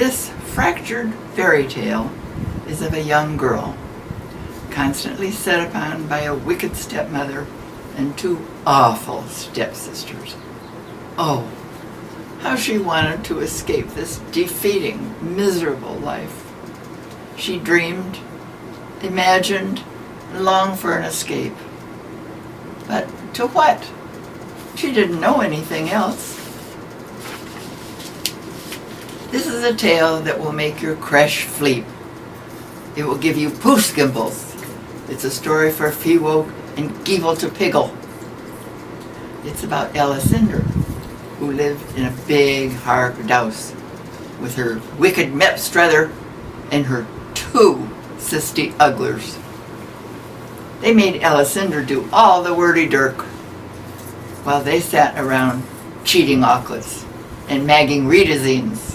This fractured fairy tale is of a young girl, constantly set upon by a wicked stepmother and two awful stepsisters. Oh, how she wanted to escape this defeating, miserable life. She dreamed, imagined, and longed for an escape. But to what? She didn't know anything else. This is a tale that will make your creche fleep. It will give you poofskimples. It's a story for Feewoke and Geevel to Piggle. It's about Alicinder, who lived in a big hard house with her wicked Mepstruther and her two sisty ugglers. They made Alicinder do all the wordy-dirk while they sat around cheating auklets and magging readazines.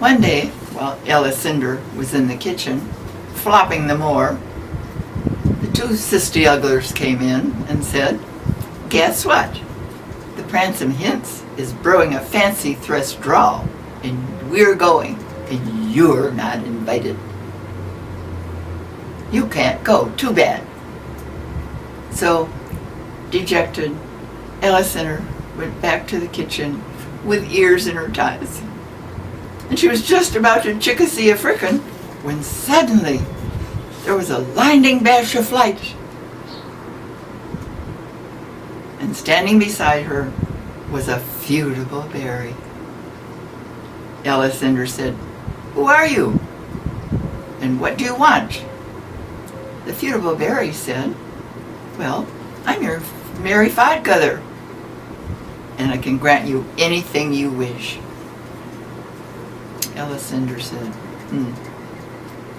One day, while Alicinder was in the kitchen, flopping the moor, the two sisty ugglers came in and said, "Guess what? The Prancing Hints is brewing a fancy thrust draw, and we're going, and you're not invited. You can't go, too bad." So, dejected, Alicinder went back to the kitchen with ears in her ties. And she was just about to chickasee a frickin' when suddenly there was a blinding bash of light. And standing beside her was a beautiful berry. Alicinder said, "Who are you? And what do you want?" The beautiful berry said, "Well, I'm your merry fodgother, and I can grant you anything you wish." Alicinder said,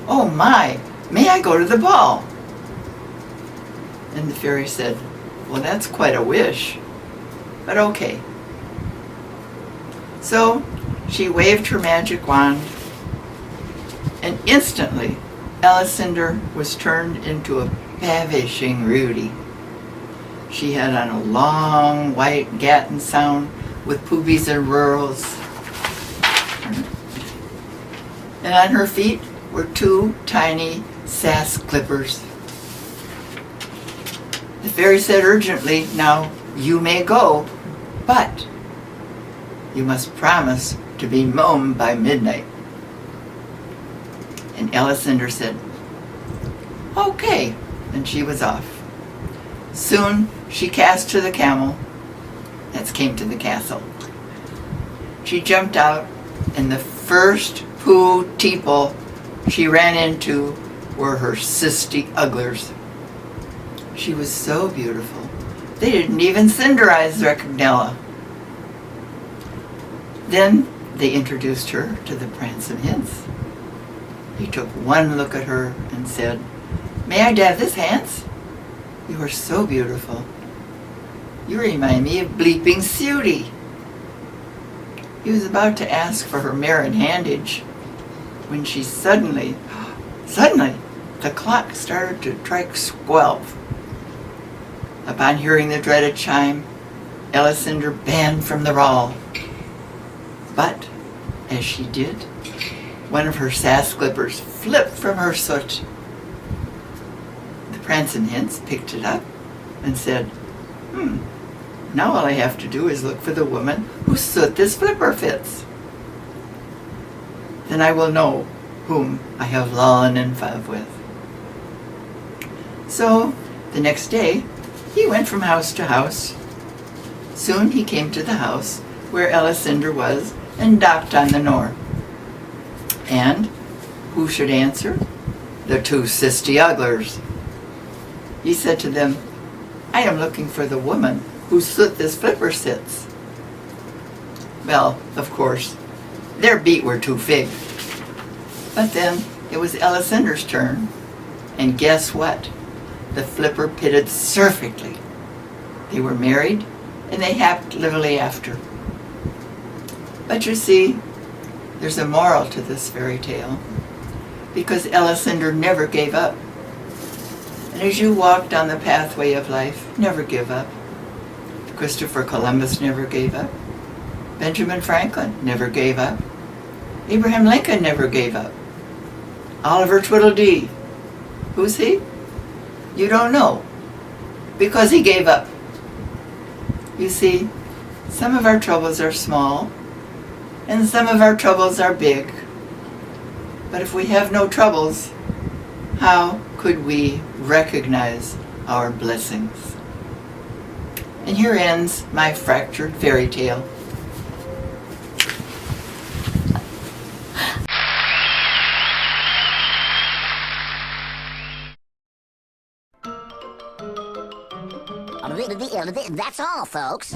"Oh my, may I go to the ball?" And the fairy said, "Well, that's quite a wish, but okay." So she waved her magic wand, and instantly Alicinder was turned into a ravishing Rudy. She had on a long white gattin sound with poobies and rurals, and on her feet were two tiny sass clippers. The fairy said urgently, "Now you may go, but you must promise to be home by midnight." And Alicinder said, "Okay," and she was off. Soon she cast to the camel that came to the castle. She jumped out, and the first poo teeple she ran into were her sisty ugglers. She was so beautiful, they didn't even cinderize Recagnella. Then they introduced her to the Prancing Hints. He took one look at her and said, "May I have this, Hans? You are so beautiful. You remind me of Bleeping Sooty." He was about to ask for her mare in handage when she suddenly, the clock started to strike 12. Upon hearing the dreaded chime, Alicinder banned from the ball. But, as she did, one of her sass clippers flipped from her soot. The Prancing Hints picked it up and said, "Now all I have to do is look for the woman whose soot this flipper fits. Then I will know whom I have fallen in love with." So, the next day, he went from house to house. Soon he came to the house where Alicinder was and knocked on the door. And who should answer? The two sisty ugglers. He said to them, "I am looking for the woman whose soot this flipper sits." Well, of course, their beat were too fig. But then it was Alicinder's turn, and guess what? The flipper pitted perfectly. They were married, and they happily after. But you see, there's a moral to this fairy tale, because Alicinder never gave up. And as you walk down the pathway of life, never give up. Christopher Columbus never gave up. Benjamin Franklin never gave up. Abraham Lincoln never gave up. Oliver Tweedledee, who's he? You don't know, because he gave up. You see, some of our troubles are small, and some of our troubles are big. But if we have no troubles, how could we recognize our blessings? And here ends my fractured fairy tale. That's all, folks.